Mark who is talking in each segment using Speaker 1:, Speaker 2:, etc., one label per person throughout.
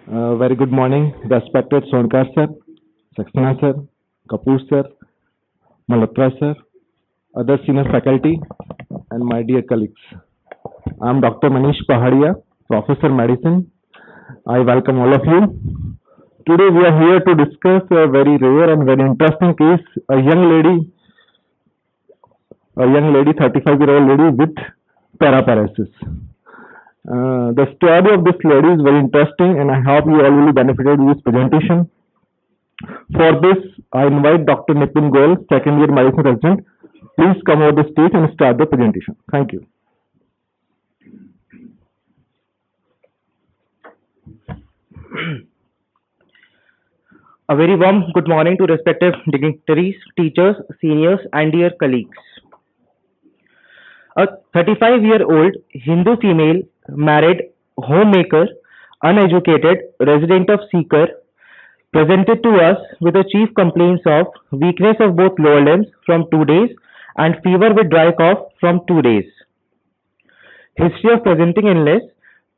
Speaker 1: Very good morning, respected Sonkar sir, Saxena sir, Kapoor sir, Malhotra sir, other senior faculty, and my dear colleagues. I am Dr. Manish Pahadia, Professor Medicine. I welcome all of you. Today we are here to discuss a very rare and very interesting case, a young lady, 35-year-old lady with paraparesis. The story of this lady is very interesting, and I hope you all will be benefited with this presentation. For this, I invite Dr. Nipun Goel, second year medicine resident. Please come over the stage and start the presentation. Thank you.
Speaker 2: A very warm good morning to respective dignitaries, teachers, seniors, and dear colleagues. A 35-year-old Hindu female, married, homemaker, uneducated, resident of Sikar, presented to us with the chief complaints of weakness of both lower limbs from 2 days and fever with dry cough from 2 days. History of presenting illness.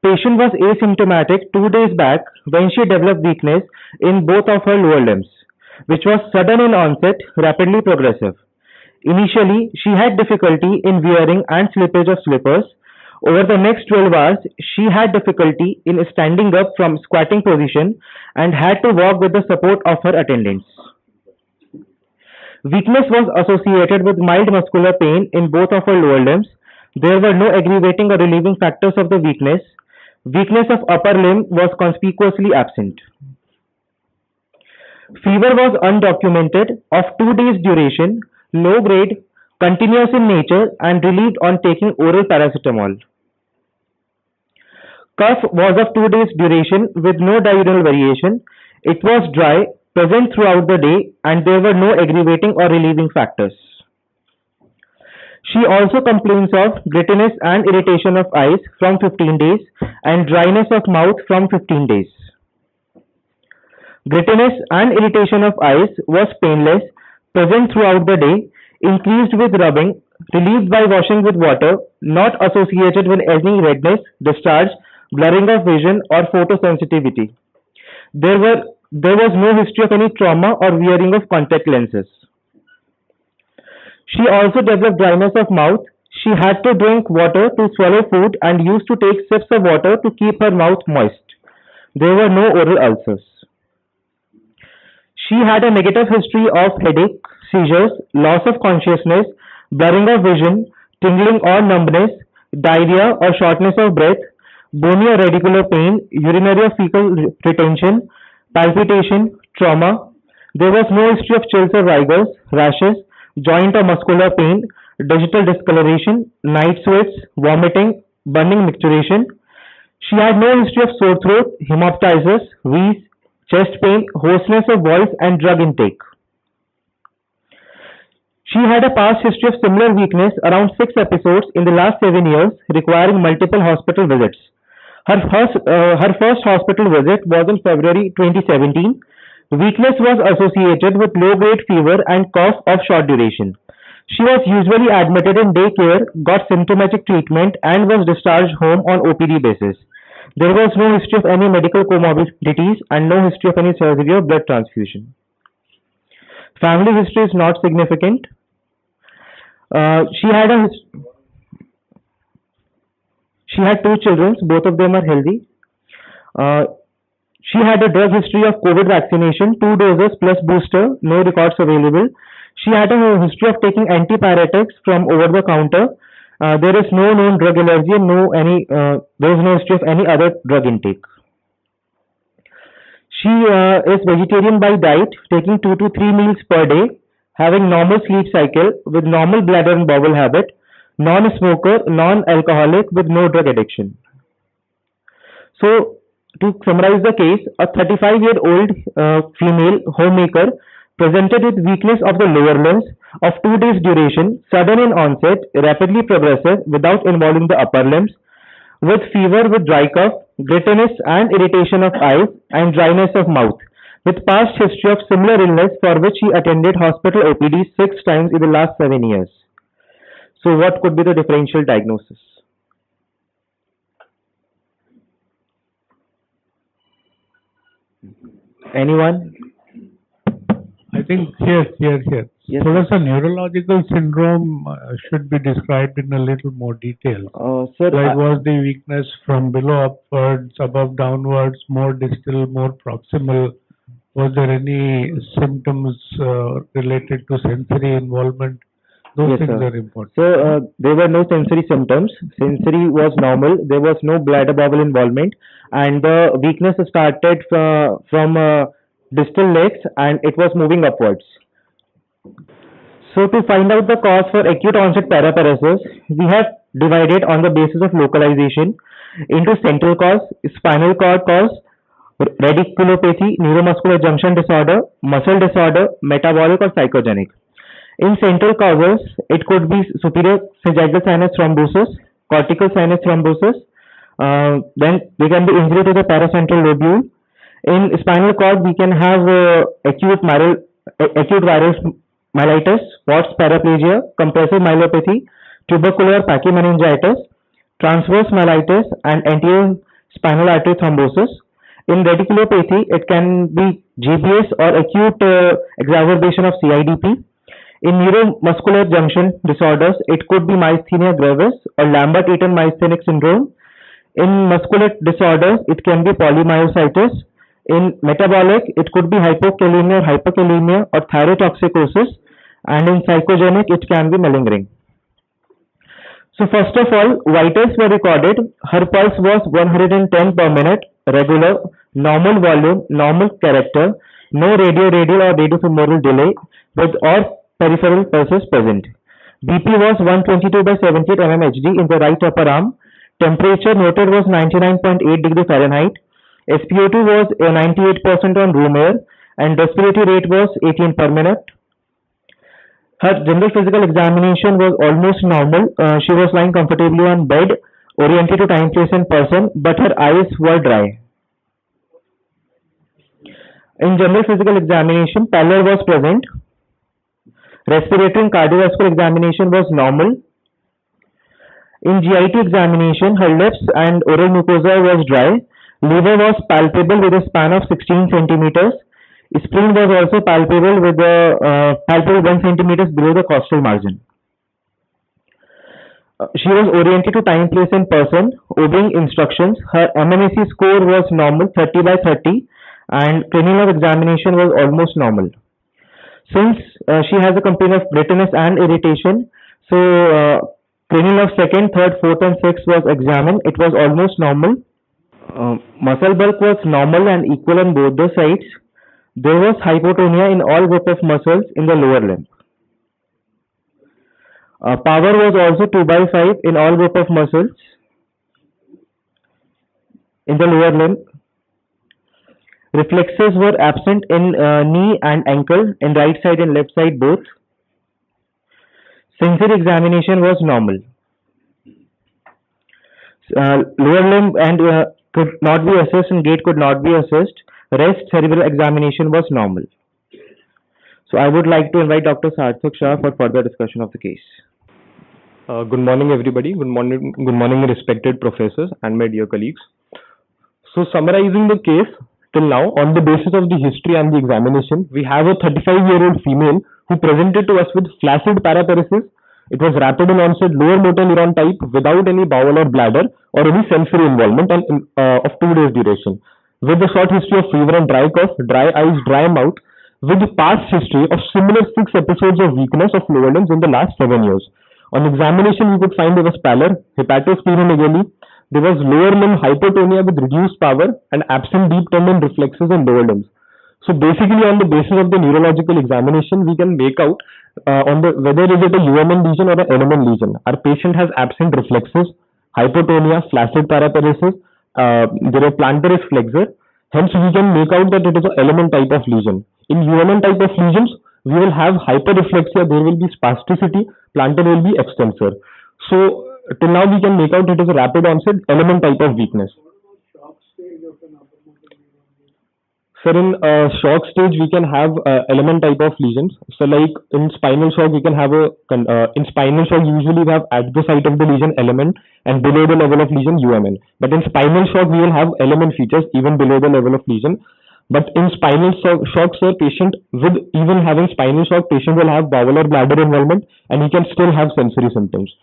Speaker 2: Patient was asymptomatic 2 days back when she developed weakness in both of her lower limbs, which was sudden in onset, rapidly progressive. Initially, she had difficulty in wearing and slippage of slippers. Over the next 12 hours, she had difficulty in standing up from squatting position and had to walk with the support of her attendants. Weakness was associated with mild muscular pain in both of her lower limbs. There were no aggravating or relieving factors of the weakness. Weakness of upper limb was conspicuously absent. Fever was undocumented, of 2 days duration, low grade, continuous in nature, and relieved on taking oral paracetamol. Cough was of 2 days duration with no diurnal variation. It was dry, present throughout the day, and there were no aggravating or relieving factors. She also complains of grittiness and irritation of eyes from 15 days and dryness of mouth from 15 days. Grittiness and irritation of eyes was painless, present throughout the day, increased with rubbing, relieved by washing with water, not associated with any redness, discharge, blurring of vision, or photosensitivity. There was no history of any trauma or wearing of contact lenses. She also developed dryness of mouth. She had to drink water to swallow food and used to take sips of water to keep her mouth moist. There were no oral ulcers. She had a negative history of headache, seizures, loss of consciousness, blurring of vision, tingling or numbness, diarrhea or shortness of breath, bony or radicular pain, urinary or fecal retention, palpitation, trauma. There was no history of chills or rigors, rashes, joint or muscular pain, digital discoloration, night sweats, vomiting, burning micturition. She had no history of sore throat, hemoptysis, wheeze, chest pain, hoarseness of voice, and drug intake. She had a past history of similar weakness, around 6 episodes in the last 7 years, requiring multiple hospital visits. Her first hospital visit was in February 2017. Weakness was associated with low-grade fever and cough of short duration. She was usually admitted in daycare, got symptomatic treatment, and was discharged home on OPD basis. There was no history of any medical comorbidities and no history of any surgery or blood transfusion. Family history is not significant. She had 2 children, both of them are healthy. She had a drug history of COVID vaccination, 2 doses plus booster, no records available. She had a history of taking antipyretics from over the counter. There is no known drug allergy and there is no history of any other drug intake. She is vegetarian by diet, taking 2 to 3 meals per day, having normal sleep cycle with normal bladder and bowel habit, non-smoker, non-alcoholic with no drug addiction. So, to summarize the case, a 35-year-old female homemaker presented with weakness of the lower limbs of 2 days duration, sudden in onset, rapidly progressive without involving the upper limbs, with fever with dry cough, grittiness and irritation of eyes, and dryness of mouth, with past history of similar illness for which she attended hospital OPD 6 times in the last 7 years. So what could be the differential diagnosis? Anyone?
Speaker 3: I think here.
Speaker 2: Yes.
Speaker 3: Thoda sa neurological syndrome should be described in a little more detail.
Speaker 2: Sir,
Speaker 3: Like, was the weakness from below upwards, above downwards, more distal, more proximal? Was there any symptoms related to sensory involvement? Those
Speaker 2: yes,
Speaker 3: things
Speaker 2: sir.
Speaker 3: are important.
Speaker 2: So, there were no sensory symptoms. Sensory was normal. There was no bladder bowel involvement, and the weakness started from distal legs, and it was moving upwards. So, to find out the cause for acute onset paraparesis, we have divided on the basis of localization into central cause, spinal cord cause, radiculopathy, neuromuscular junction disorder, muscle disorder, metabolic or psychogenic. In central causes, it could be superior sagittal sinus thrombosis, cortical sinus thrombosis. Then there can be injury to the paracentral lobule. In spinal cord, we can have acute virus myelitis, Pott's paraplegia, compressive myelopathy, tubercular pachymeningitis, transverse myelitis, and anterior spinal artery thrombosis. In radiculopathy, it can be GBS or acute exacerbation of CIDP. In neuromuscular junction disorders, it could be myasthenia gravis or Lambert-Eaton myasthenic syndrome. In muscular disorders, it can be polymyositis. In metabolic, it could be hypokalemia or hyperkalemia or thyrotoxicosis. And in psychogenic, it can be malingering. So first of all, vitals were recorded. Her pulse was 110 per minute, regular, normal volume, normal character, no radial or radiofemoral delay, with or peripheral pulses present. BP was 122 by 78 mmHg in the right upper arm. Temperature noted was 99.8 degree Fahrenheit. SpO2 was 98% on room air, and respiratory rate was 18 per minute. Her general physical examination was almost normal. She was lying comfortably on bed, oriented to time, place, and person, but her eyes were dry. In general physical examination, pallor was present. Respiratory and cardiovascular examination was normal. In GIT examination, her lips and oral mucosa was dry. Liver was palpable with a span of 16 centimeters. Spleen was also palpable with a palpable 1 centimeters below the costal margin. She was oriented to time, place, and person, obeying instructions. Her MMAC score was normal, 30 by 30, and cranial nerve examination was almost normal. Since she has a complaint of breathiness and irritation, so cranial nerve second, third, fourth, and sixth was examined. It was almost normal. Muscle bulk was normal and equal on both the sides. There was hypotonia in all group of muscles in the lower limb. Power was also 2 by 5 in all group of muscles in the lower limb. Reflexes were absent in knee and ankle, in right side and left side both. Sensory examination was normal. Lower limb and could not be assessed and gait could not be assessed. Rest cerebral examination was normal. So I would like to invite Dr. Sarthak Shah for further discussion of the case.
Speaker 4: Good morning, everybody. Good morning, respected professors and my dear colleagues. So, summarizing the case till now, on the basis of the history and the examination, we have a 35-year-old female who presented to us with flaccid paraparesis. It was rapid in onset, lower motor neuron type, without any bowel or bladder or any sensory involvement, and of 2 days duration, with a short history of fever and dry cough, dry eyes, dry mouth, with past history of similar 6 episodes of weakness of lower limbs in the last 7 years. On examination, we could find there was pallor, hepatosplenomegaly, there was lower limb hypotonia with reduced power, and absent deep tendon reflexes in lower limbs. So basically, on the basis of the neurological examination, we can make out on the whether is it a UMN lesion or an LMN lesion. Our patient has absent reflexes, hypotonia, flaccid paraparesis, there are plantar is flexor. Hence, we can make out that it is an LMN type of lesion. In UMN type of lesions, we will have hyperreflexia, there will be spasticity, plantar will be extensor. So, till now we can make out it is a rapid onset LMN type of weakness. Sir, in shock stage, we can have LMN type of lesions. So, like in spinal shock, we can have in spinal shock, usually we have at the site of the lesion LMN and below the level of lesion UMN. But in spinal shock, we will have LMN features even below the level of lesion. But in spinal shock, sir, patient with even having spinal shock, patient will have bowel or bladder involvement and he can still have sensory symptoms.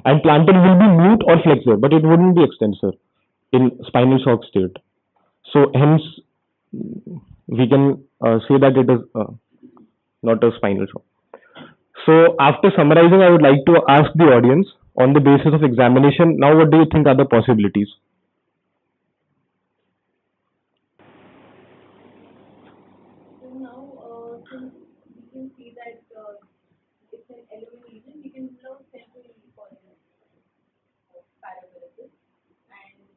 Speaker 4: And plantar will be mute or flexor, but it wouldn't be extensor in spinal shock state. So hence, we can say that it is not a spinal shock. So after summarizing, I would like to ask the audience on the basis of examination, now what do you think are the possibilities?
Speaker 5: So now, since we can see that it's an element lesion, we can rule out temporary causes of paraparesis. And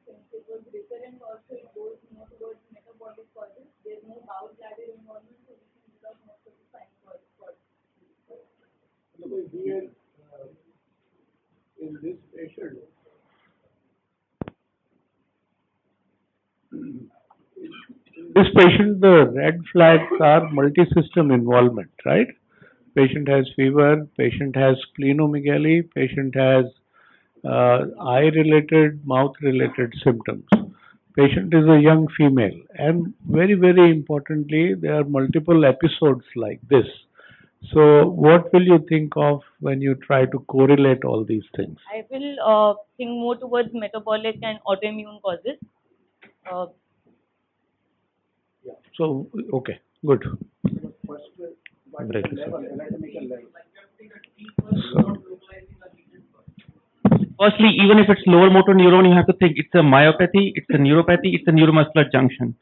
Speaker 5: since it was recurrent, also it goes more towards metabolic causes. There's no bowel bladder involvement, so we can rule out most of the spinal causes.
Speaker 3: Here, in this patient, the red flags are multi-system involvement, right? Patient has fever, patient has splenomegaly, patient has eye-related, mouth-related symptoms. Patient is a young female, and very, very importantly, there are multiple episodes like this. So, what will you think of when you try to correlate all these things?
Speaker 5: I will think more towards metabolic and autoimmune causes.
Speaker 3: So, okay, good.
Speaker 6: Firstly, even if it's lower motor neuron, you have to think it's a myopathy, it's a neuropathy, it's a neuromuscular junction.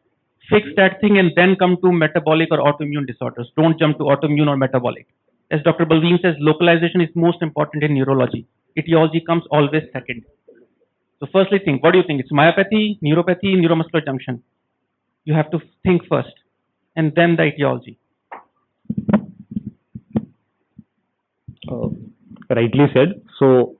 Speaker 6: Fix that thing and then come to metabolic or autoimmune disorders. Don't jump to autoimmune or metabolic. As Dr. Balveen says, localization is most important in neurology. Etiology comes always second. So firstly think, what do you think? It's myopathy, neuropathy, neuromuscular junction. You have to think first and then the etiology.
Speaker 4: Rightly said. So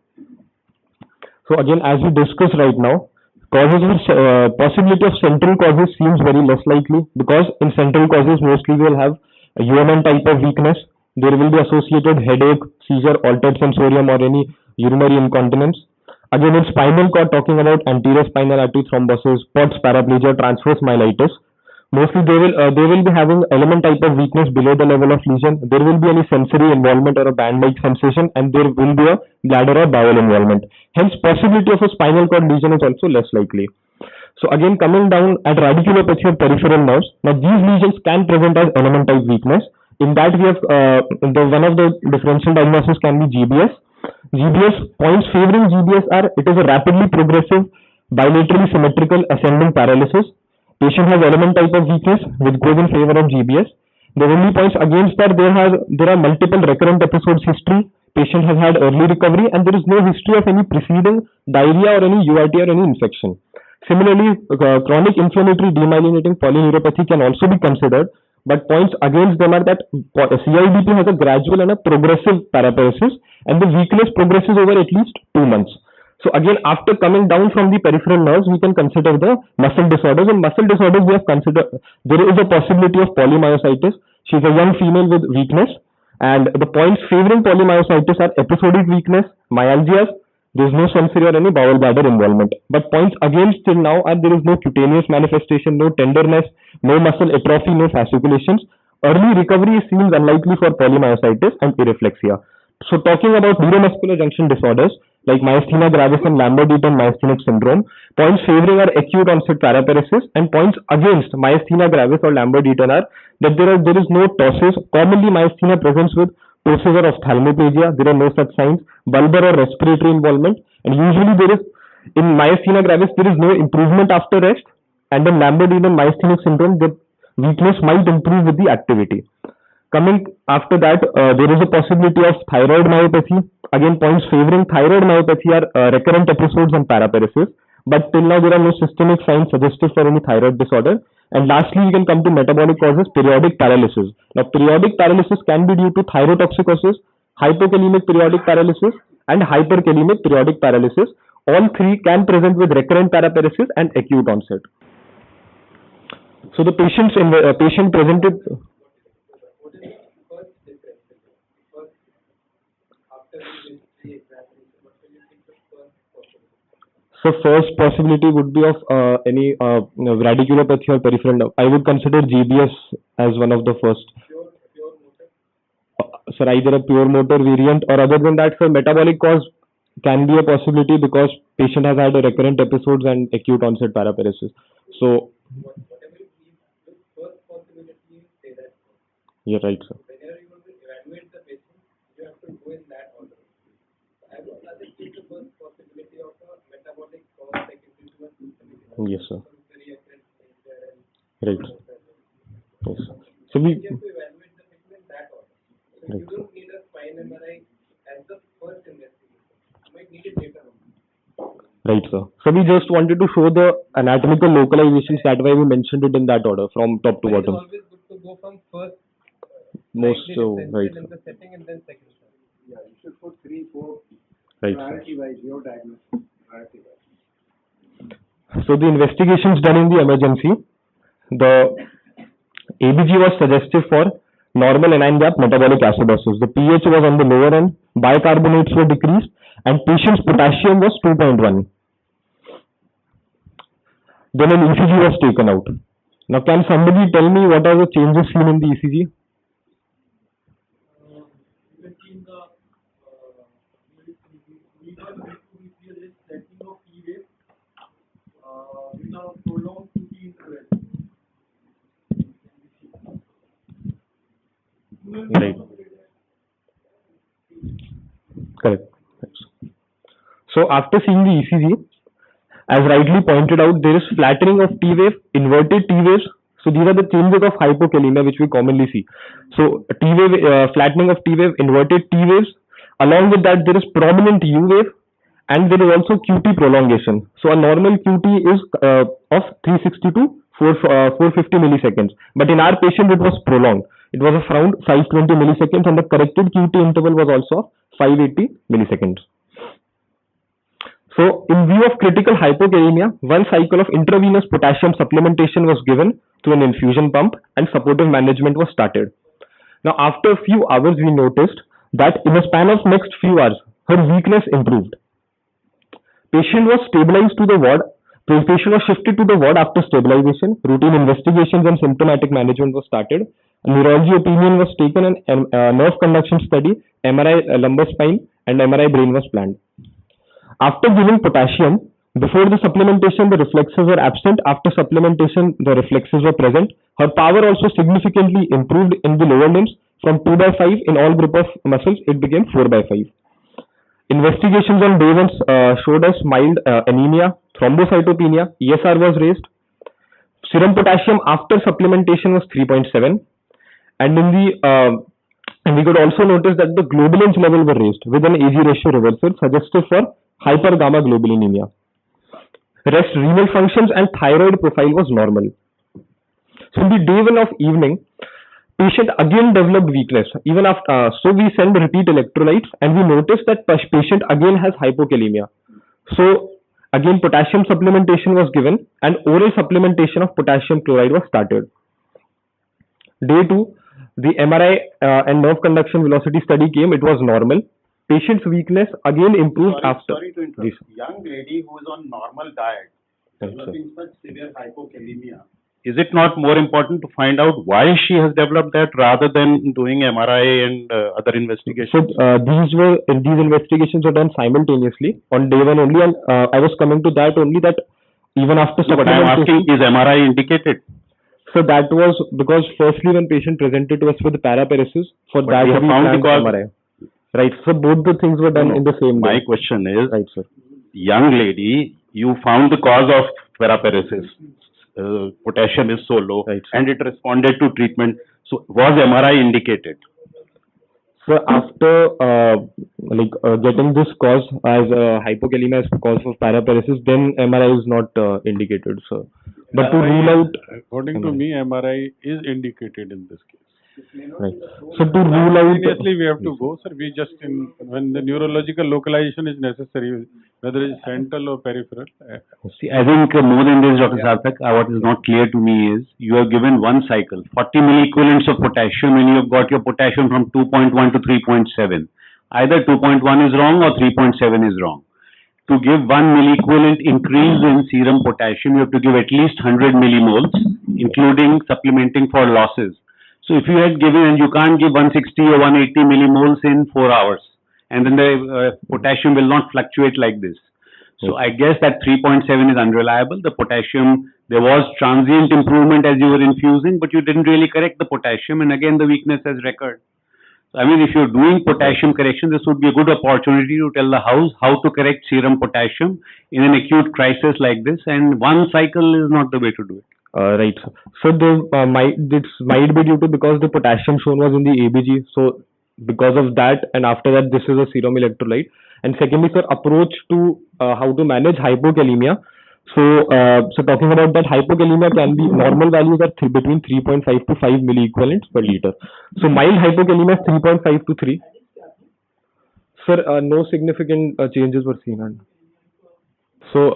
Speaker 4: again, as we discussed right now, causes of possibility of central causes seems very less likely, because in central causes mostly we will have a UMN type of weakness. There will be associated headache, seizure, altered sensorium, or any urinary incontinence. Again, in spinal cord, talking about anterior spinal artery thrombosis, POTS, paraplegia, transverse myelitis, mostly they will be having element type of weakness below the level of lesion. There will be any sensory involvement or a band-like sensation, and there will be a bladder or bowel involvement. Hence, possibility of a spinal cord lesion is also less likely. So again, coming down at radiculopathy of peripheral nerves, now these lesions can present as element type weakness. In that we have one of the differential diagnosis can be GBS. GBS points favoring GBS are it is a rapidly progressive bilaterally symmetrical ascending paralysis. Patient has element type of weakness which goes in favor of GBS. The only points against that there are multiple recurrent episodes history. Patient has had early recovery and there is no history of any preceding diarrhea or any URT or any infection. Similarly, chronic inflammatory demyelinating polyneuropathy can also be considered, but points against them are that CIDP has a gradual and a progressive paraparesis, and the weakness progresses over at least 2 months. So again, after coming down from the peripheral nerves, we can consider the muscle disorders. In muscle disorders, we have considered there is a possibility of polymyositis. She is a young female with weakness, and the points favoring polymyositis are episodic weakness, myalgias. There is no sensory or any bowel bladder involvement. But points against till now are there is no cutaneous manifestation, no tenderness, no muscle atrophy, no fasciculations. Early recovery seems unlikely for polymyositis and irreflexia. So talking about neuromuscular junction disorders like myasthenia gravis and Lambert-Eaton myasthenic syndrome, points favoring are acute onset paraparesis, and points against myasthenia gravis or Lambert-Eaton are that there is no ptosis. Commonly myasthenia presents with ptosis or ophthalmoplegia. There are no such signs, bulbar or respiratory involvement, and usually there is in myasthenia gravis there is no improvement after rest, and in Lambert-Eaton myasthenic syndrome the weakness might improve with the activity. Coming after that, there is a possibility of thyroid myopathy. Again, points favoring thyroid myopathy are recurrent episodes and paraparesis, but till now there are no systemic signs suggestive for any thyroid disorder. And lastly, we can come to metabolic causes, periodic paralysis. Now, periodic paralysis can be due to thyrotoxicosis, hypokalemic periodic paralysis, and hyperkalemic periodic paralysis. All three can present with recurrent paraparesis and acute onset. So the patient presented. So first possibility would be of any radiculopathy or peripheral nerve. I would consider GBS as one of the first. Sir, either a pure motor variant or other than that, sir, metabolic cause can be a possibility because patient has had a recurrent episodes and acute onset paraparesis. So, you're right, sir. Yes, sir. Right. Yes, sir. So we. Right, sir. Right, sir. So we just wanted to show the anatomical localizations. That why we mentioned it in that order from top to bottom.
Speaker 7: Always good to go from first
Speaker 4: Most so,
Speaker 7: slightly
Speaker 4: right,
Speaker 7: differential in
Speaker 4: sir.
Speaker 7: the setting and then second one.
Speaker 8: Yeah, you should put 3, 4
Speaker 4: Right, sir.
Speaker 8: priority-wise, your diagnosis, priority-wise.
Speaker 4: So the investigations done in the emergency, the ABG was suggestive for normal anion gap metabolic acidosis. The pH was on the lower end, bicarbonates were decreased, and patient's potassium was 2.1. Then an ECG was taken out. Now can somebody tell me what are the changes seen in the ECG? Right. Correct. So after seeing the ECG, as rightly pointed out, there is flattening of T wave, inverted T waves. So these are the changes of hypokalemia which we commonly see. So T wave, flattening of T wave, inverted T waves. Along with that, there is prominent U wave, and there is also QT prolongation. So a normal QT is of 360 to 450 milliseconds. But in our patient, it was prolonged. It was around 520 milliseconds, and the corrected QT interval was also 580 milliseconds. So, in view of critical hypokalemia, one cycle of intravenous potassium supplementation was given through an infusion pump, and supportive management was started. Now, after a few hours, we noticed that in a span of next few hours, her weakness improved. Patient was stabilized to the ward. Patient was shifted to the ward after stabilization. Routine investigations and symptomatic management was started. A neurology opinion was taken, and nerve conduction study, MRI lumbar spine, and MRI brain was planned. After giving potassium, before the supplementation, the reflexes were absent. After supplementation, the reflexes were present. Her power also significantly improved in the lower limbs. From 2/5 in all group of muscles, it became 4/5. Investigations on day 1 showed us mild anemia, thrombocytopenia, ESR was raised. Serum potassium after supplementation was 3.7. And in the and we could also notice that the globulins level were raised with an AG ratio reversal suggestive for hypergamma globulinemia. Rest renal functions and thyroid profile was normal. So in the day 1 of evening, patient again developed weakness. Even after, so we send repeat electrolytes, and we noticed that patient again has hypokalemia. So again potassium supplementation was given, and oral supplementation of potassium chloride was started. Day 2, the MRI and nerve conduction velocity study came. It was normal. Patient's weakness again improved after.
Speaker 8: Sorry to interrupt.
Speaker 4: This.
Speaker 8: Young lady who is on normal diet,
Speaker 4: Right,
Speaker 8: developing such severe hypokalemia.
Speaker 9: Is it not more important to find out why she has developed that rather than doing MRI and other investigations?
Speaker 4: So these investigations were done simultaneously on day 1 only, and I was coming to that only, that even after
Speaker 9: No, but I am asking, is MRI indicated?
Speaker 4: So that was because firstly when patient presented to us with paraparesis, for
Speaker 9: But
Speaker 4: that
Speaker 9: we have
Speaker 4: we
Speaker 9: found the
Speaker 4: planned
Speaker 9: cause.
Speaker 4: MRI. Right. So both the things were done
Speaker 9: No,
Speaker 4: in the same
Speaker 9: My
Speaker 4: day.
Speaker 9: question is,
Speaker 4: Right, sir.
Speaker 9: young lady, you found the cause of paraparesis. Potassium is so low,
Speaker 4: Right.
Speaker 9: and it responded to treatment. So was MRI indicated?
Speaker 4: So after getting this cause as hypokalemia as cause of paraparesis, then MRI is not indicated, sir. But to rule out,
Speaker 10: According to me, MRI is indicated in this case.
Speaker 4: right. So to rule out,
Speaker 10: Simultaneously, we have to go, sir. We just when the neurological localization is necessary, whether it's central or peripheral.
Speaker 9: See, I think more than this, Dr. Sarthak, what is not clear to me is you have given one cycle, 40 milliequivalents of potassium, and you have got your potassium from 2.1 to 3.7. Either 2.1 is wrong or 3.7 is wrong. to give 1 milliequivalent increase in serum potassium, you have to give at least 100 millimoles, including supplementing for losses. So if you had given, and you can't give 160 or 180 millimoles in 4 hours, and then the potassium will not fluctuate like this. So I guess that 3.7 is unreliable. The potassium, there was transient improvement as you were infusing, but you didn't really correct the potassium, and again the weakness has recurred. So I mean, if you're doing potassium correction, this would be a good opportunity to tell the house how to correct serum potassium in an acute crisis like this, and one cycle is not the way to do it.
Speaker 4: Right. So this might be due to because the potassium shown was in the ABG. So because of that, and after that, this is a serum electrolyte. And secondly, sir, approach to how to manage hypokalemia. So talking about that, hypokalemia can be normal values are between 3.5 to 5 milliequivalents per liter. So mild hypokalemia is 3.5 to 3. Sir, no significant changes were seen. So,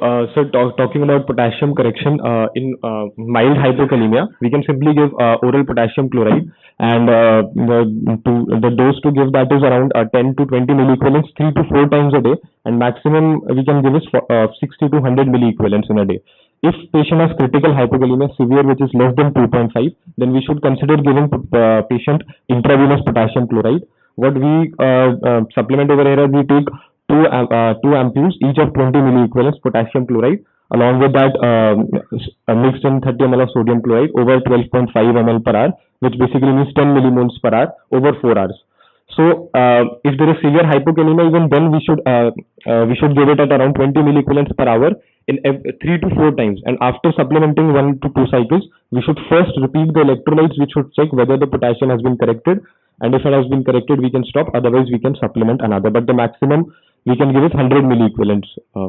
Speaker 4: talking about potassium correction in mild hypokalemia, we can simply give oral potassium chloride, and the dose to give that is around 10 to 20 milliequivalents 3 to 4 times a day, and maximum we can give is 60 to 100 milliequivalents in a day. If patient has critical hypokalemia severe, which is less than 2.5, then we should consider giving patient intravenous potassium chloride. What we supplement over here, we take two ampules, each of 20 milliequivalents potassium chloride. Along with that, mixed in 30 ml of sodium chloride over 12.5 ml per hour, which basically means 10 millimoles per hour over 4 hours. So, if there is severe hypokalemia, even then we should give it at around 20 milliequivalents per hour in 3 to 4 times. And after supplementing 1 to 2 cycles, we should first repeat the electrolytes, which should check whether the potassium has been corrected. And if it has been corrected, we can stop. Otherwise, we can supplement another. But the maximum we can give is 100 milliequivalents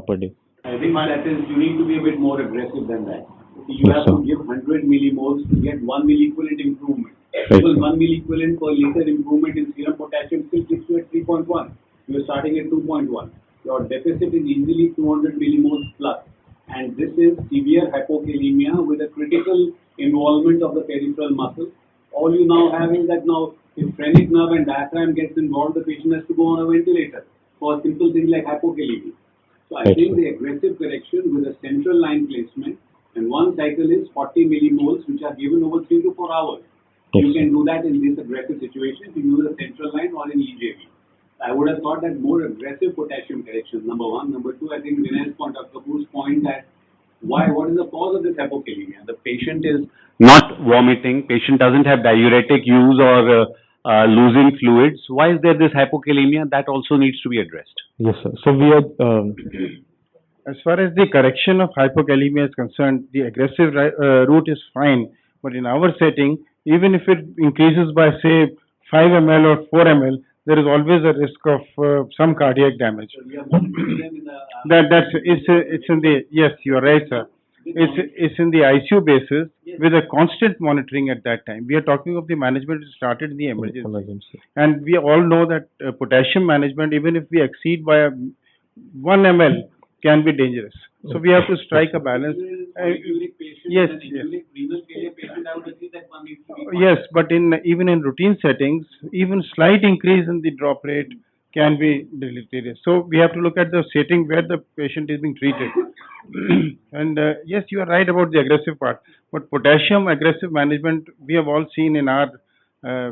Speaker 4: per day.
Speaker 8: I think that is, you need to be a bit more aggressive than that. You have to give 100 millimoles to get 1 milliequivalent improvement. Because 1 milliequivalent per liter improvement in serum potassium still keeps you at 3.1. You are starting at 2.1. Your deficit is easily 200 millimoles plus. And this is severe hypokalemia with a critical involvement of the peripheral muscle. All you now have is that now if phrenic nerve and diaphragm gets involved, the patient has to go on a ventilator for simple things like hypokalemia. So I think the aggressive correction with a central line placement, and one cycle is 40 millimoles, which are given over 3 to 4 hours. You can do that in this aggressive situation if you use a central line or an EJV. I would have thought that more aggressive potassium correction, number one. Number two, I think Vinay's point, Dr. Kapoor's point that what is the cause of this hypokalemia?
Speaker 9: The patient is not vomiting, patient doesn't have diuretic use or losing fluids. Why is there this hypokalemia? That also needs to be addressed.
Speaker 4: Yes, sir. So we are.
Speaker 11: As far as the correction of hypokalemia is concerned, the aggressive route is fine. But in our setting, even if it increases by say 5 ml or 4 ml, there is always a risk of some cardiac damage.
Speaker 8: So we are monitoring them in the,
Speaker 11: It's in the, yes, you are right, sir. It's in the ICU basis with a constant monitoring at that time. We are talking of the management which started in the emergency. And we all know that potassium management, even if we exceed by 1 ml, can be dangerous. So we have to strike a balance. Yes, yes. Yes, but even in routine settings, even slight increase in the drop rate can be deleterious. So we have to look at the setting where the patient is being treated. And yes, you are right about the aggressive part. But potassium aggressive management, we have all seen in our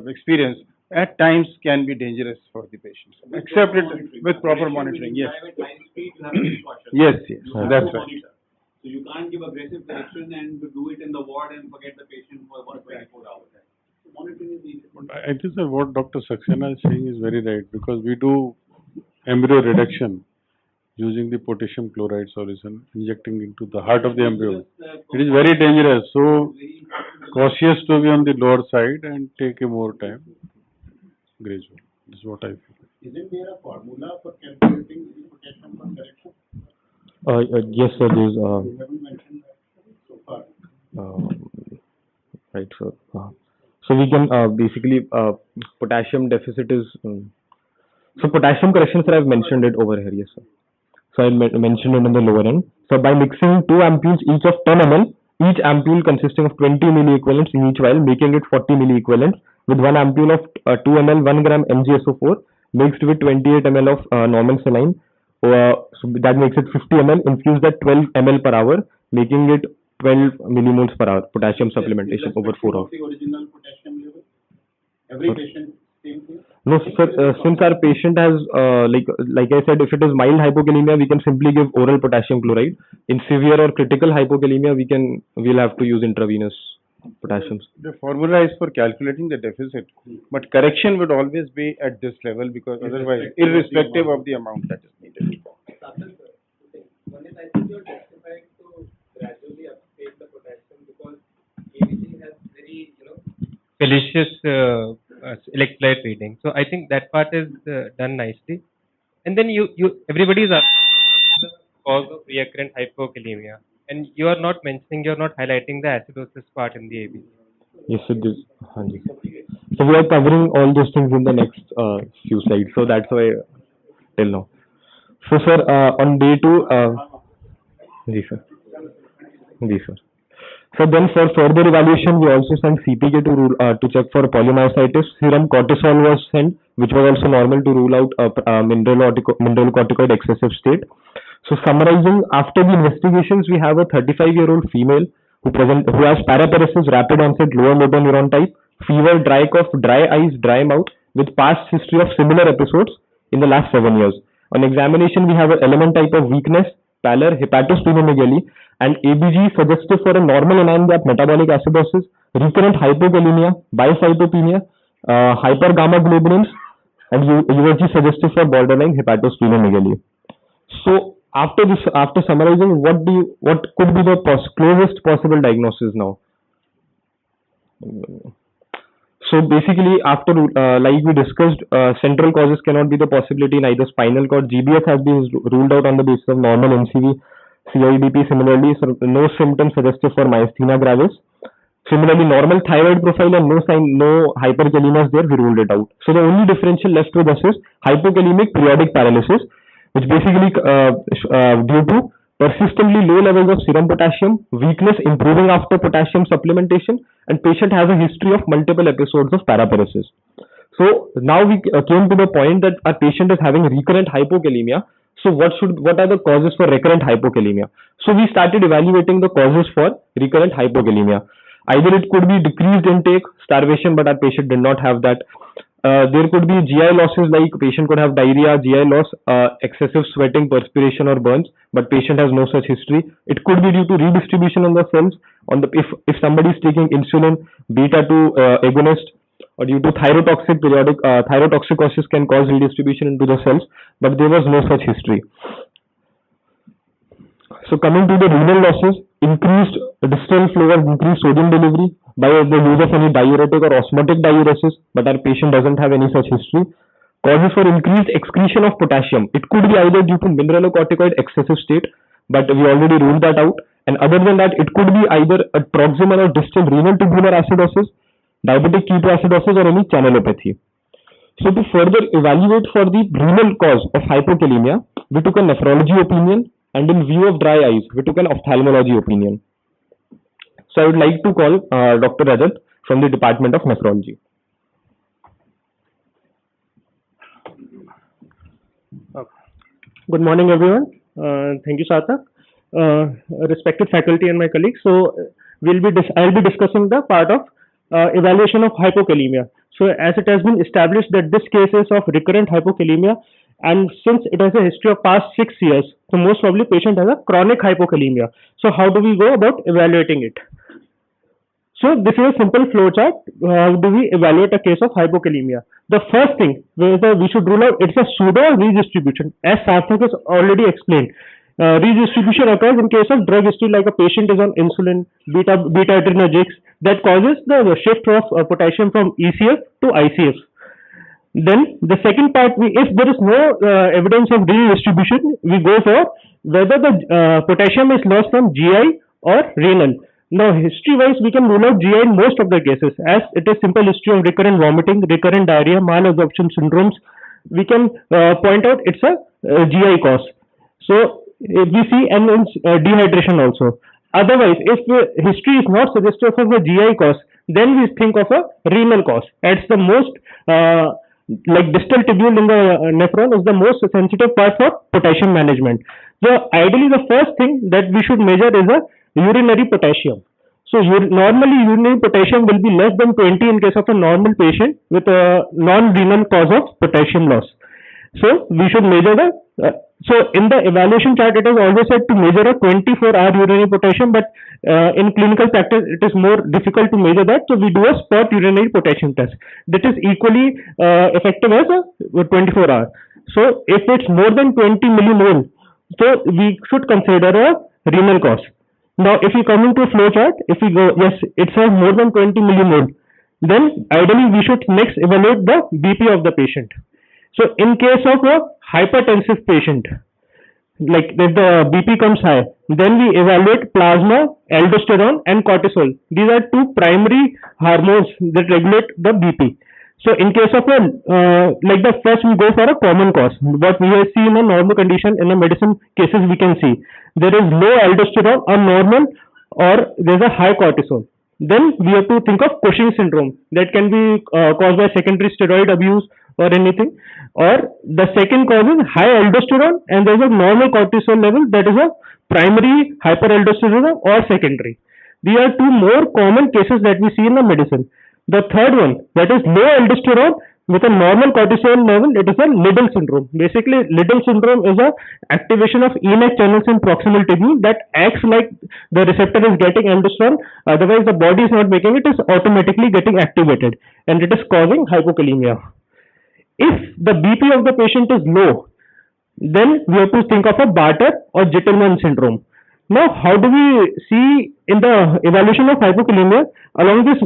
Speaker 11: experience, at times can be dangerous for the patients. Except it with proper monitoring. Yes. Yes, yes, that's right.
Speaker 8: So you can't give aggressive correction and do it in the ward and forget the patient for about 24 hours. Monitoring is needed.
Speaker 10: I think sir, what Dr. Saxena is saying is very right, because we do embryo reduction using the potassium chloride solution, injecting into the heart of the embryo. It is very dangerous, so cautious to be on the lower side and take a more time, gradual. This is what I feel.
Speaker 8: Isn't there a formula for calculating the potassium for correction?
Speaker 4: Yes, sir. There's
Speaker 8: You haven't mentioned that so far.
Speaker 4: right, sir. So we can basically potassium deficit is so potassium correction, sir. I've mentioned it over here. Yes, sir. So I mentioned it in the lower end. So by mixing 2 ampules each of 10 ml, each ampule consisting of 20 milliequivalents in each vial, making it 40 milliequivalents, with 1 ampule of 2 ml 1 gram MgSO4 mixed with 28 ml of normal saline So that makes it 50 ml infused at 12 ml per hour, making it 12 millimoles per hour potassium supplementation over 4 hours.
Speaker 8: The original potassium level? Every patient, same thing?
Speaker 4: No, sir, since our patient has, like I said, if it is mild hypokalemia, we can simply give oral potassium chloride. In severe or critical hypokalemia, we'll have to use intravenous potassium.
Speaker 11: The formula is for calculating the deficit, but correction would always be at this level because otherwise, irrespective of the amount that is needed.
Speaker 7: One is, I think you're justified to gradually uptake the potassium because ABG has very, fallacious electrolyte reading. So I think that part is done nicely. And then everybody is asking the cause of recurrent hypokalemia, and you are not mentioning, you are not highlighting the acidosis part in the ABG.
Speaker 4: Yes, sir. So we are covering all those things in the next few slides. So that's why till now. So sir, on day 2, ji sir. So then for further evaluation, we also sent CPK to check for polymyositis. Serum cortisol was sent, which was also normal to rule out mineralocorticoid excessive state. So summarizing, after the investigations, we have a 35-year-old female who has paraparesis, rapid onset lower motor neuron type, fever, dry cough, dry eyes, dry mouth, with past history of similar episodes in the last 7 years. On examination, we have an element type of weakness, pallor, hepatosplenomegaly, and ABG suggestive for a normal anion gap metabolic acidosis, recurrent hypokalemia, bicytopenia, hypergamma-globulins, and USG suggestive for borderline hepatosplenomegaly. So after summarizing, what could be the closest possible diagnosis now? So basically, after like we discussed, central causes cannot be the possibility in either spinal cord. GBS has been ruled out on the basis of normal NCV. CIDP similarly, so no symptoms suggestive for myasthenia gravis. Similarly, normal thyroid profile and no hyperkalemia is there, we ruled it out. So the only differential left with us is hypokalemic periodic paralysis, which basically due to persistently low levels of serum potassium, weakness improving after potassium supplementation, and patient has a history of multiple episodes of paraparesis. So now we came to the point that our patient is having recurrent hypokalemia. So what are the causes for recurrent hypokalemia? So we started evaluating the causes for recurrent hypokalemia. Either it could be decreased intake, starvation, but our patient did not have that. There could be GI losses, like patient could have diarrhea, GI loss, excessive sweating, perspiration, or burns, but patient has no such history. It could be due to redistribution on the cells. If somebody is taking insulin, beta 2 agonist, or due to thyrotoxicosis can cause redistribution into the cells, but there was no such history. So coming to the renal losses, increased distal flow or increased sodium delivery by the use of any diuretic or osmotic diuresis, but our patient doesn't have any such history. Causes for increased excretion of potassium. It could be either due to mineralocorticoid excessive state, but we already ruled that out. And other than that, it could be either a proximal or distal renal tubular acidosis, diabetic ketoacidosis, or any channelopathy. So to further evaluate for the renal cause of hypokalemia, we took a nephrology opinion, and in view of dry eyes, we took an ophthalmology opinion. So I would like to call Dr. Rajat from the Department of Nephrology.
Speaker 2: Good morning, everyone. Thank you, Sarthak. Respected faculty and my colleagues. So I'll be discussing the part of evaluation of hypokalemia. So as it has been established that this case is of recurrent hypokalemia, and since it has a history of past 6 years, so most probably patient has a chronic hypokalemia. So how do we go about evaluating it? So this is a simple flowchart. How do we evaluate a case of hypokalemia? The first thing whether we should rule out it's a pseudo or redistribution. As Sarthak has already explained, redistribution occurs in case of drug history, like a patient is on insulin, beta adrenergics, that causes the shift of potassium from ECF to ICF. Then the second part, if there is no evidence of redistribution, we go for whether the potassium is lost from GI or renal. Now, history-wise, we can rule out GI in most of the cases, as it is simple history of recurrent vomiting, recurrent diarrhea, malabsorption syndromes. We can point out it's a GI cause. So we see and dehydration also. Otherwise, if history is not suggestive of a GI cause, then we think of a renal cause. It's the most like distal tubule in the nephron is the most sensitive part for potassium management. So ideally the first thing that we should measure is a urinary potassium. So normally urinary potassium will be less than 20 in case of a normal patient with a non-renal cause of potassium loss. So we should measure the, so in the evaluation chart it is always said to measure a 24-hour urinary potassium, but in clinical practice it is more difficult to measure that. So we do a spot urinary potassium test that is equally effective as a 24-hour. So if it's more than 20 millimole, so we should consider a renal cause. Now if you come into a flow chart, if we go, yes, it's a more than 20 millimole, then ideally we should next evaluate the BP of the patient. So in case of a hypertensive patient, like if the BP comes high, then we evaluate plasma, aldosterone and cortisol. These are two primary hormones that regulate the BP. So in case of a, like the first we go for a common cause. What we have seen in a normal condition in the medicine cases we can see. There is low aldosterone or normal, or there is a high cortisol. Then we have to think of Cushing syndrome that can be caused by secondary steroid abuse or anything, or the second cause is high aldosterone and there is a normal cortisol level, that is a primary hyperaldosteronism or secondary. These are two more common cases that we see in the medicine. The third one, that is low aldosterone with a normal cortisol level, it is a Liddle syndrome. Basically, Liddle syndrome is a activation of ENaC channels in proximal tubule that acts like the receptor is getting aldosterone, otherwise the body is not making it, is automatically getting activated and it is causing hypokalemia. If the BP of the patient is low, then we have to think of a Bartter or Gitelman syndrome. Now, how do we see in the evaluation of hypokalemia? Along this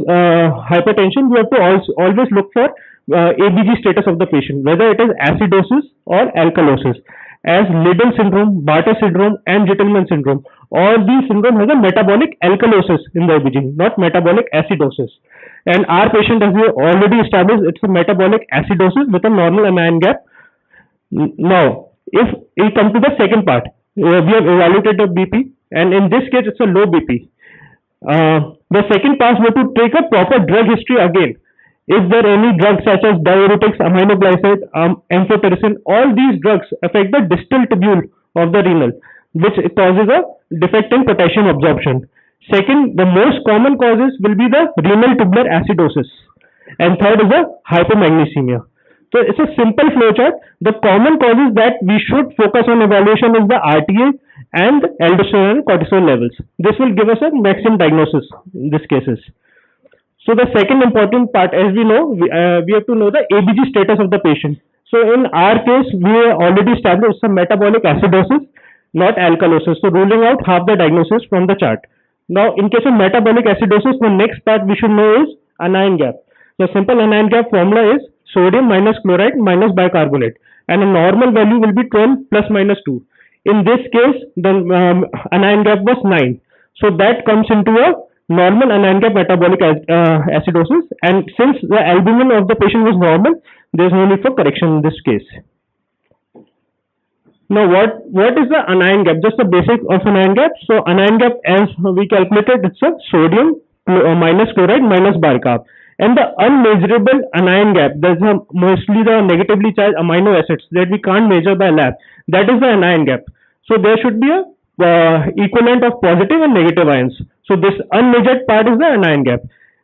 Speaker 2: hypertension, we have to always look for ABG status of the patient, whether it is acidosis or alkalosis. As Liddle syndrome, Bartter syndrome and Gitelman syndrome, all these syndromes have a metabolic alkalosis in the ABG, not metabolic acidosis. And our patient, as we already established, it's a metabolic acidosis with a normal anion gap. Now, if we come to the second part, we have evaluated the BP, and in this case, it's a low BP. The second part, we have to take a proper drug history again. Is there any drugs such as diuretics, aminoglycoside, amphotericin? All these drugs affect the distal tubule of the renal, which causes a defect in potassium absorption. Second, the most common causes will be the renal tubular acidosis. And third is the hypomagnesemia. So it's a simple flowchart. The common causes that we should focus on evaluation is the RTA and aldosterone and cortisol levels. This will give us a maximum diagnosis in these cases. So the second important part, as we know, we have to know the ABG status of the patient. So in our case, we already established some metabolic acidosis, not alkalosis. So ruling out half the diagnosis from the chart. Now, in case of metabolic acidosis, the next part we should know is anion gap. The simple anion gap formula is sodium minus chloride minus bicarbonate, and a normal value will be 12 plus minus 2. In this case, the anion gap was 9. So that comes into a normal anion gap metabolic acidosis, and since the albumin of the patient was normal, there is no need for correction in this case. Now, what is the anion gap? Just the basic of anion gap. So anion gap, as we calculated, it's a sodium minus chloride minus bicarb. And the unmeasurable anion gap, there's mostly the negatively charged amino acids that we can't measure by lab. That is the anion gap. So there should be a equivalent of positive and negative ions. So this unmeasured part is the anion gap.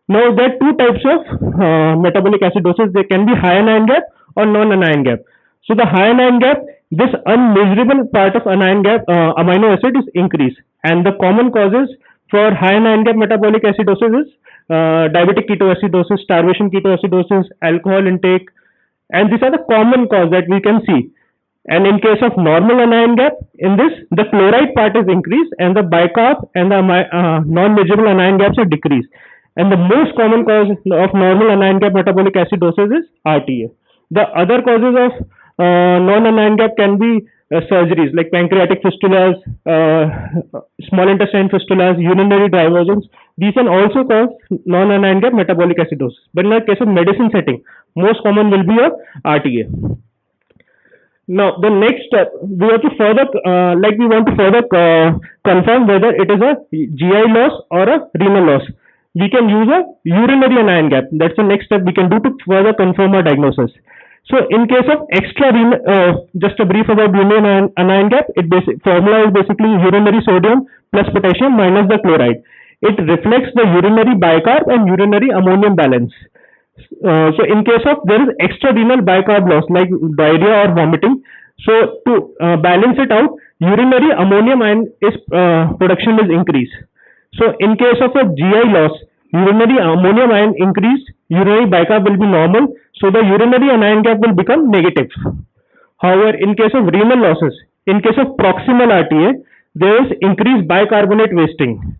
Speaker 2: Now there are two types of metabolic acidosis. There can be high anion gap or non-anion gap. So the high anion gap, this unmeasurable part of anion gap amino acid is increased. And the common causes for high anion gap metabolic acidosis is diabetic ketoacidosis, starvation ketoacidosis, alcohol intake, and these are the common cause that we can see. And in case of normal anion gap, in this the chloride part is increased and the bicarb and the non-measurable anion gaps are decreased. And the most common cause of normal anion gap metabolic acidosis is RTA. The other causes of non-anion gap can be surgeries like pancreatic fistulas, small intestine fistulas, urinary diversions. These can also cause non-anion gap metabolic acidosis. But in the case of medicine setting, most common will be a RTA. Now, the next step, we have to further, we want to further confirm whether it is a GI loss or a renal loss. We can use a urinary anion gap. That's the next step we can do to further confirm our diagnosis. So in case of just a brief about urinary anion gap, formula is basically urinary sodium plus potassium minus the chloride. It reflects the urinary bicarb and urinary ammonium balance. So in case of there is extrarenal bicarb loss like diarrhea or vomiting, so to balance it out, urinary ammonium ion production is increased. So in case of a GI loss, urinary ammonium ion increased, urinary bicarb will be normal, so the urinary anion gap will become negative. However, in case of renal losses, in case of proximal RTA, there is increased bicarbonate wasting.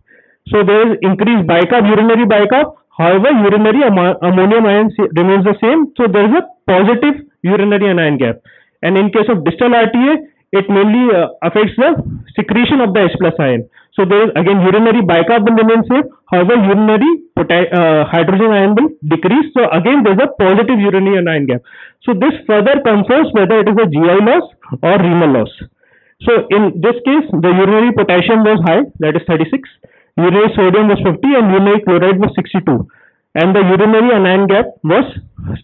Speaker 2: So there is increased bicarb, urinary bicarb. However, urinary ammonium ion remains the same. So there is a positive urinary anion gap. And in case of distal RTA, it mainly affects the secretion of the H plus ion. So there is again urinary bicarb will remain same. However, urinary hydrogen ion will decrease. So again there is a positive urinary anion gap. So this further confirms whether it is a GI loss or renal loss. So in this case, the urinary potassium was high, that is 36. Urinary sodium was 50 and urinary chloride was 62. And the urinary anion gap was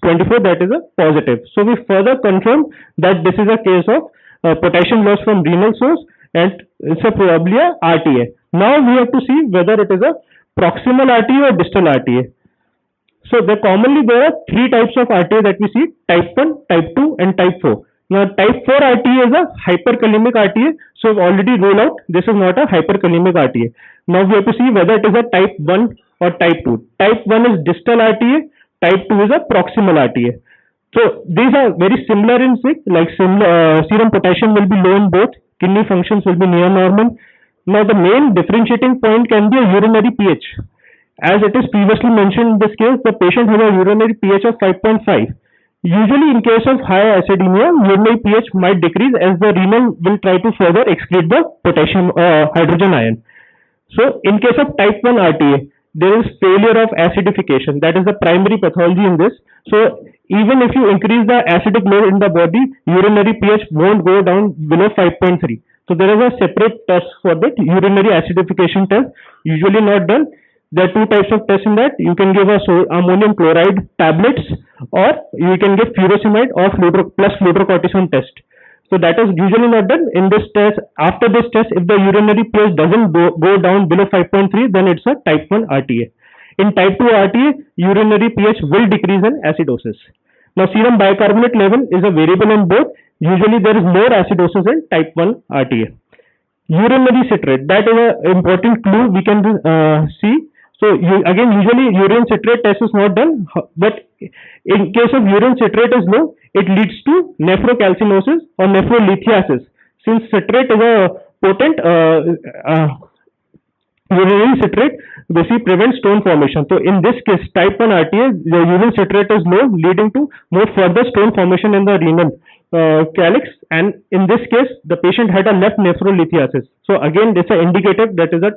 Speaker 2: 24, that is a positive. So we further confirm that this is a case of potassium loss from renal source and it's probably a RTA. Now we have to see whether it is a proximal RTA or distal RTA. So there are three types of RTA that we see: type 1, type 2 and type 4. Now type 4 RTA is a hyperkalemic RTA. So we've already ruled out this is not a hyperkalemic RTA. Now we have to see whether it is a type 1 or type 2. Type 1 is distal RTA, type 2 is a proximal RTA. So these are very similar in sick, like serum potassium will be low in both, kidney functions will be near normal. Now the main differentiating point can be a urinary pH. As it is previously mentioned in this case, the patient has a urinary pH of 5.5. Usually in case of high acidemia, urinary pH might decrease as the renal will try to further excrete the potassium hydrogen ion. So in case of type 1 RTA, there is failure of acidification. That is the primary pathology in this. So even if you increase the acidic load in the body, urinary pH won't go down below 5.3. So there is a separate test for that, urinary acidification test, usually not done. There are two types of tests in that. You can give ammonium chloride tablets or you can give furosemide or plus fluorocortisone test. So that is usually not done. In this test, after this test, if the urinary pH doesn't go down below 5.3, then it's a type 1 RTA. In type 2 RTA, urinary pH will decrease in acidosis. Now serum bicarbonate level is a variable in both. Usually there is more acidosis in type 1 RTA. Urinary citrate, that is an important clue we can see. So usually urine citrate test is not done, but in case of urine citrate is low, it leads to nephrocalcinosis or nephrolithiasis. Since citrate is a potent urinary citrate, basically prevents stone formation. So in this case, type 1 RTA, the urine citrate is low, leading to more further stone formation in the renal calyx, and in this case the patient had a left nephrolithiasis. So again this is indicative that is a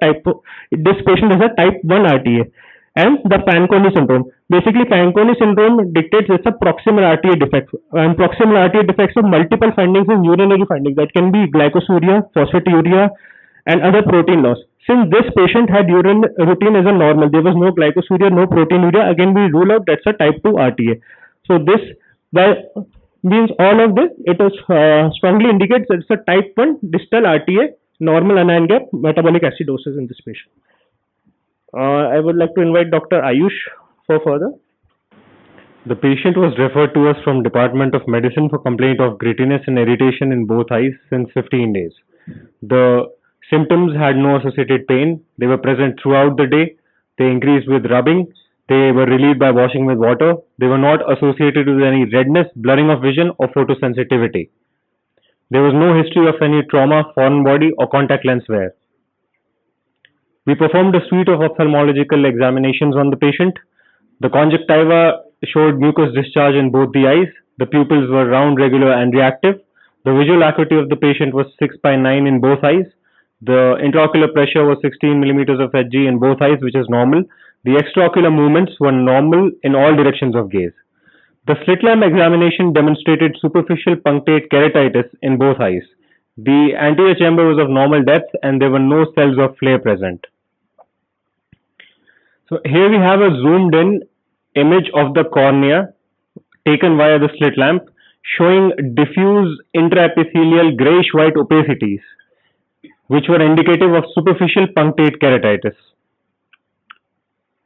Speaker 2: this patient has a type 1 RTA. And the Fanconi syndrome, basically Fanconi syndrome dictates it's a proximal RTA defect, and proximal RTA defects have multiple findings in urinary findings that can be glycosuria, phosphaturia and other protein loss. Since this patient had urine routine as a normal, there was no glycosuria, no proteinuria, again we rule out that's a type 2 RTA. So this means all of this, it is strongly indicates that it's a type 1 distal RTA, normal anion gap, metabolic acidosis in this patient. I would like to invite Dr. Ayush for further.
Speaker 4: The patient was referred to us from Department of Medicine for complaint of grittiness and irritation in both eyes since 15 days. The symptoms had no associated pain. They were present throughout the day. They increased with rubbing. They were relieved by washing with water. They were not associated with any redness, blurring of vision or photosensitivity. There was no history of any trauma, foreign body or contact lens wear. We performed a suite of ophthalmological examinations on the patient. The conjunctiva showed mucus discharge in both the eyes. The pupils were round, regular and reactive. The visual acuity of the patient was 6/9 in both eyes. The intraocular pressure was 16 millimeters of Hg in both eyes, which is normal. The extraocular movements were normal in all directions of gaze. The slit lamp examination demonstrated superficial punctate keratitis in both eyes. The anterior chamber was of normal depth and there were no cells of flare present. So here we have a zoomed in image of the cornea taken via the slit lamp. showing diffuse intraepithelial grayish-white opacities, which were indicative of superficial punctate keratitis.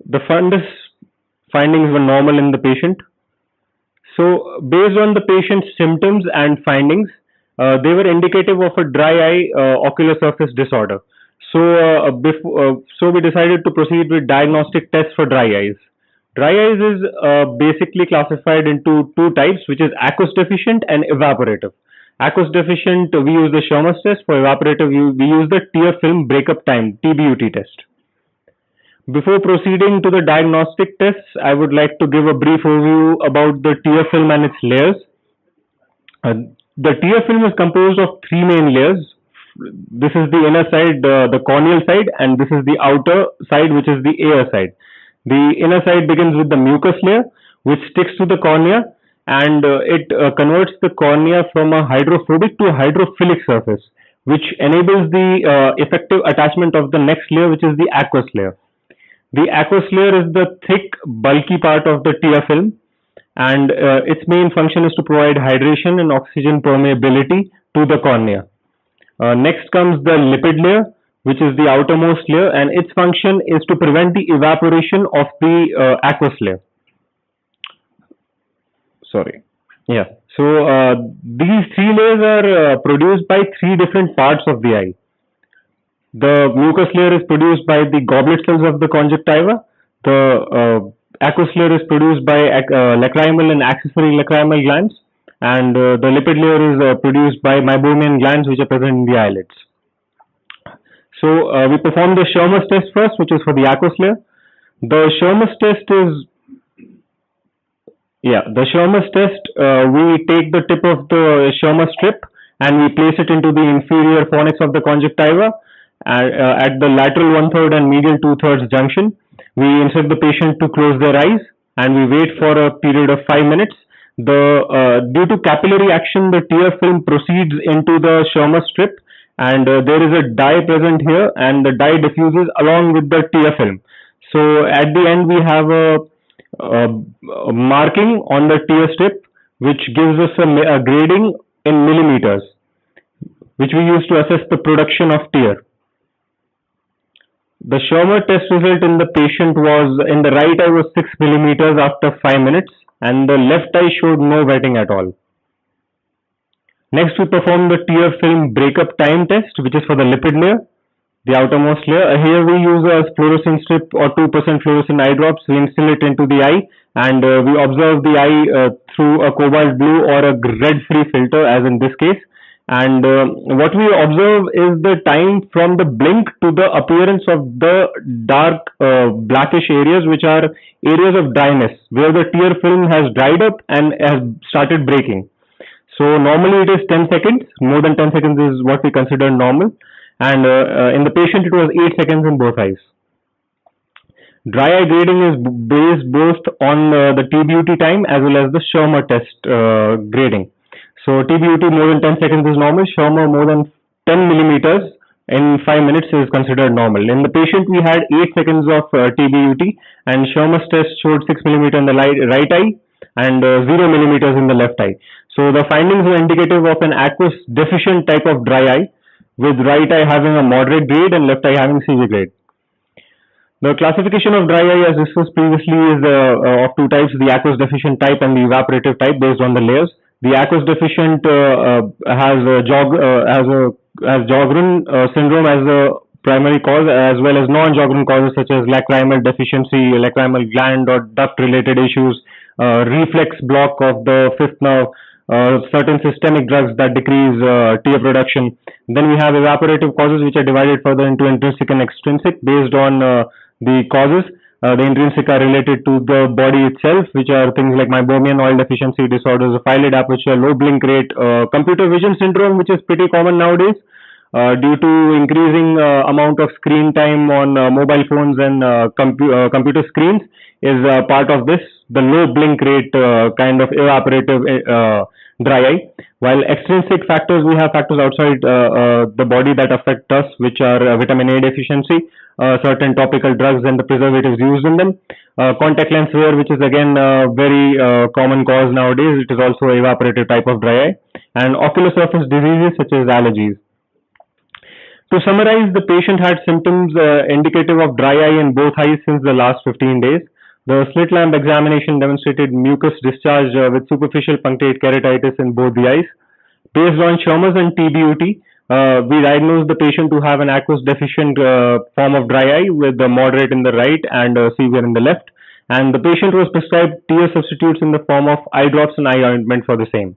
Speaker 4: The fundus findings were normal in the patient. So, based on the patient's symptoms and findings, they were indicative of a dry eye ocular surface disorder. So we decided to proceed with diagnostic tests for dry eyes. Dry eyes is basically classified into two types, which is aqueous deficient and evaporative. Aqueous deficient, we use the Schirmer's test. For evaporative, we use the tear film breakup time, TBUT test. Before proceeding to the diagnostic tests, I would like to give a brief overview about the tear film and its layers. The tear film is composed of three main layers. This is the inner side, the corneal side, and this is the outer side, which is the air side. The inner side begins with the mucus layer, which sticks to the cornea, and it converts the cornea from a hydrophobic to a hydrophilic surface, which enables the effective attachment of the next layer, which is the aqueous layer. The aqueous layer is the thick, bulky part of the tear film, and its main function is to provide hydration and oxygen permeability to the cornea. Next comes the lipid layer, which is the outermost layer, and its function is to prevent the evaporation of the aqueous layer. So these three layers are produced by three different parts of the eye. The mucus layer is produced by the goblet cells of the conjunctiva. The aqueous layer is produced by lacrimal and accessory lacrimal glands, and the lipid layer is produced by meibomian glands, which are present in the eyelids. So we perform the Schirmer's test first, which is for the aqueous layer. The Schirmer's test is, we take the tip of the Schirmer strip and we place it into the inferior fornix of the conjunctiva at the lateral 1/3 and medial 2/3 junction. We instruct the patient to close their eyes and we wait for a period of 5 minutes. Due to capillary action, the tear film proceeds into the Schirmer strip, and there is a dye present here, and the dye diffuses along with the tear film. So at the end, we have a marking on the tear strip, which gives us a grading in millimeters, which we use to assess the production of tear. The Schirmer test result in the patient was, in the right eye was 6 millimeters after 5 minutes, and the left eye showed no wetting at all. Next, we perform the tear film breakup time test, which is for the lipid layer, the outermost layer. Here we use a fluorescent strip or 2% fluorescent eye drops. We instill it into the eye, and we observe the eye through a cobalt blue or a red-free filter, as in this case. And what we observe is the time from the blink to the appearance of the dark blackish areas, which are areas of dryness, where the tear film has dried up and has started breaking. So normally it is 10 seconds, more than 10 seconds is what we consider normal, and in the patient it was 8 seconds in both eyes. Dry eye grading is based both on the TBUT time as well as the Schirmer test grading. So TBUT more than 10 seconds is normal, Schirmer more than 10 millimeters in 5 minutes is considered normal. In the patient we had 8 seconds of TBUT, and Schirmer's test showed 6 millimeter in the right eye and 0 millimeters in the left eye. So the findings were indicative of an aqueous deficient type of dry eye, with right eye having a moderate grade and left eye having severe grade. The classification of dry eye, as discussed previously, is of two types: the aqueous deficient type and the evaporative type, based on the layers. The aqueous deficient has Sjogren syndrome as the primary cause, as well as non-Sjogren causes such as lacrimal deficiency, lacrimal gland or duct-related issues, reflex block of the fifth nerve, certain systemic drugs that decrease tear production. Then we have evaporative causes, which are divided further into intrinsic and extrinsic based on the causes. The intrinsic are related to the body itself, which are things like meibomian oil deficiency disorders, eyelid aperture, low blink rate, computer vision syndrome, which is pretty common nowadays due to increasing amount of screen time on mobile phones and computer screens is part of this. The low blink rate kind of evaporative dry eye. While extrinsic factors, we have factors outside the body that affect us, which are vitamin A deficiency, certain topical drugs and the preservatives used in them, contact lens wear, which is again a very common cause nowadays. It is also evaporative type of dry eye, and ocular surface diseases such as allergies. To summarize, the patient had symptoms indicative of dry eye in both eyes since the last 15 days. The slit lamp examination demonstrated mucus discharge with superficial punctate keratitis in both the eyes. Based on Schirmer's and TBUT, we diagnosed the patient to have an aqueous deficient form of dry eye with the moderate in the right and severe in the left. And the patient was prescribed tear substitutes in the form of eye drops and eye ointment for the same.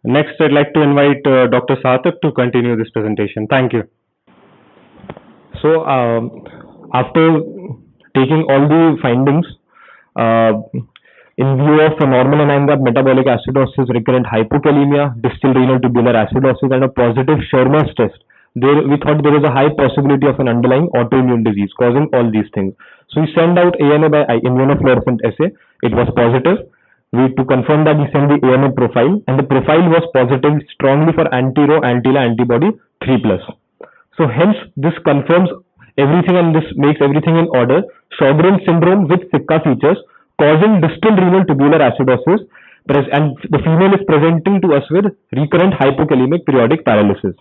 Speaker 4: Next, I'd like to invite Dr. Sarthak to continue this presentation. Thank you. So, after taking all the findings, in view of a normal anemia, metabolic acidosis, recurrent hypokalemia, distal renal tubular acidosis, and a positive Schirmer's test, we thought there was a high possibility of an underlying autoimmune disease causing all these things. So we sent out ANA by immunofluorescent assay. It was positive. To confirm that, we sent the ANA profile, and the profile was positive strongly for anti-Ro, anti-La antibody 3+. So hence, this confirms everything and this makes everything in order. Sjogren's syndrome with Sicca features causing distal renal tubular acidosis, and the female is presenting to us with recurrent hypokalemic periodic paralysis.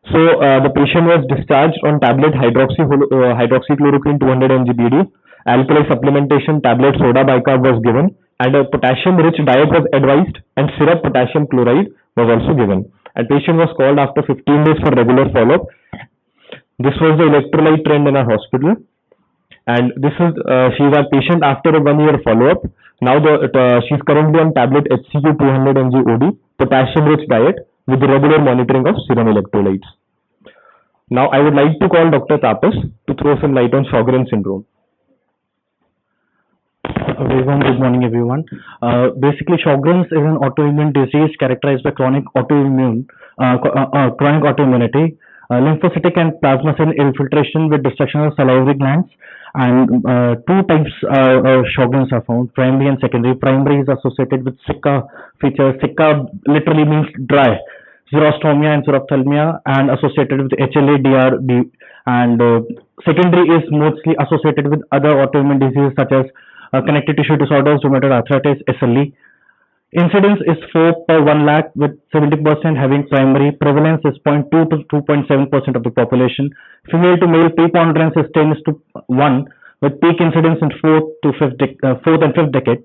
Speaker 4: So the patient was discharged on tablet hydroxychloroquine 200 mg BD, alkali supplementation tablet soda bicarb was given, and a potassium-rich diet was advised, and syrup potassium chloride was also given. And patient was called after 15 days for regular follow-up. This was the electrolyte trend in our hospital, and this is she's our patient after a 1 year follow-up. Now she's currently on tablet HCQ 200 mg OD, potassium-rich diet with regular monitoring of serum electrolytes. Now I would like to call Dr. Tapas to throw some light on Sjogren's syndrome.
Speaker 12: A very warm good morning, everyone. Basically, Sjogren's is an autoimmune disease characterized by chronic autoimmunity, lymphocytic and plasma cell infiltration with destruction of salivary glands. And two types of Sjogren's are found: primary and secondary. Primary is associated with Sicca features. Sicca literally means dry. Xerostomia and xerophthalmia, and associated with HLA, DRB. And secondary is mostly associated with other autoimmune diseases such as connective tissue disorders, rheumatoid arthritis, SLE. Incidence is 4 per 1 lakh, with 70% having primary. Prevalence is 0.2 to 2.7% of the population. Female to male preponderance is 10:1, with peak incidence in 4th and 5th decade.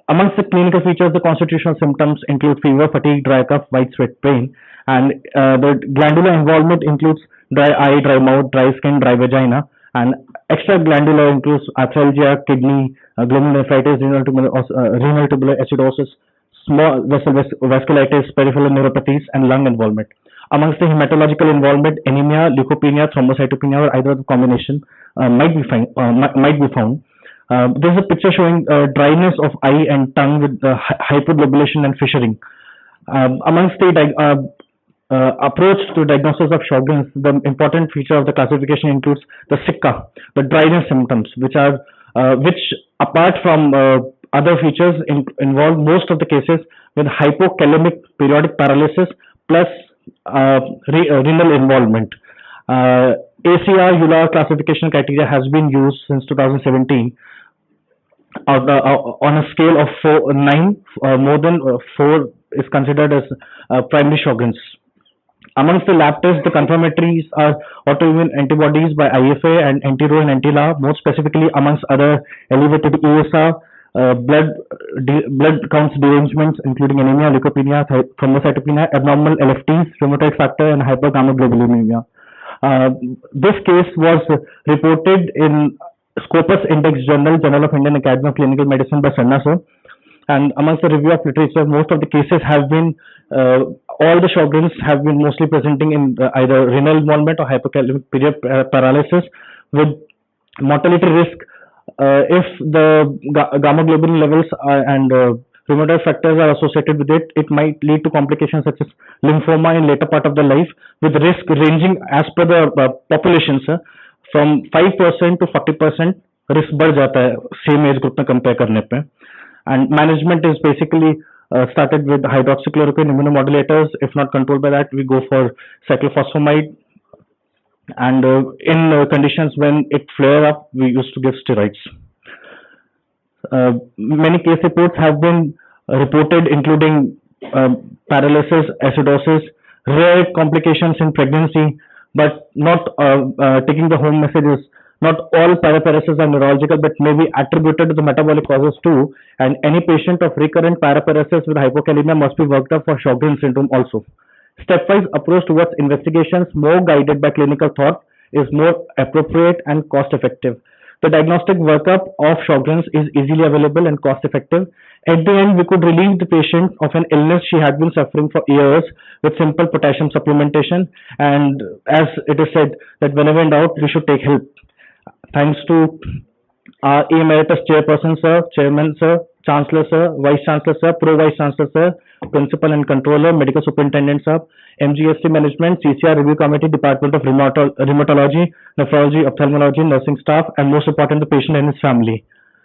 Speaker 12: Amongst the clinical features, the constitutional symptoms include fever, fatigue, dry cough, white sweat, pain, and the glandular involvement includes dry eye, dry mouth, dry skin, dry vagina, and extraglandular includes arthralgia, kidney, glomerulonephritis, renal tubular acidosis, small vessel vasculitis, peripheral neuropathies, and lung involvement. Amongst the hematological involvement, anemia, leukopenia, thrombocytopenia, or either the combination might be found. There's a picture showing dryness of eye and tongue with hypoglobulation and fissuring. Amongst the approach to diagnosis of Sjogren's, the important feature of the classification includes the Sicca, the dryness symptoms, which apart from other features involve most of the cases with hypokalemic periodic paralysis plus renal involvement. ACR EULAR classification criteria has been used since 2017 on a scale of 9. More than 4 is considered as primary Sjogren's. Amongst the lab tests, the confirmatories are autoimmune antibodies by IFA and anti-Ro and anti-La, more specifically amongst other elevated ESR, blood counts derangements including anemia, leukopenia, thrombocytopenia, abnormal LFTs, rheumatoid factor, and hypergammaglobulinemia. This case was reported in Scopus Index Journal, Journal of Indian Academy of Clinical Medicine by Sanna sir. And amongst the review of literature, most of the cases have been, all the Sjogren's have been mostly presenting in either renal involvement or hypokalemic period paralysis with mortality risk. If the gamma globulin levels and rheumatoid factors are associated with it, it might lead to complications such as lymphoma in later part of the life, with risk ranging as per the populations from 5% to 40% risk बढ़ जाता है same age group में compare करने पे. And management is basically started with hydroxychloroquine immunomodulators. If not controlled by that, we go for cyclophosphamide. And in conditions when it flare up, we used to give steroids. Many case reports have been reported, including paralysis, acidosis, rare complications in pregnancy, but not taking the home messages. Not all paraparesis are neurological, but may be attributed to the metabolic causes too. And any patient of recurrent paraparesis with hypokalemia must be worked up for Sjogren's syndrome also. Stepwise approach towards investigations, more guided by clinical thought, is more appropriate and cost effective. The diagnostic workup of Sjogren's is easily available and cost effective. At the end, we could relieve the patient of an illness she had been suffering for years with simple potassium supplementation. And as it is said that whenever in doubt, we should take help. Thanks to our Emeritus Chairperson, sir, Chairman, sir, Chancellor, sir, Vice Chancellor, sir, Pro Vice Chancellor, sir, Principal and Controller, Medical Superintendent, sir, MGUMST Management, CCR Review Committee, Department of Rheumatology, Nephrology, Ophthalmology, Nursing Staff, and most important, the patient and his family.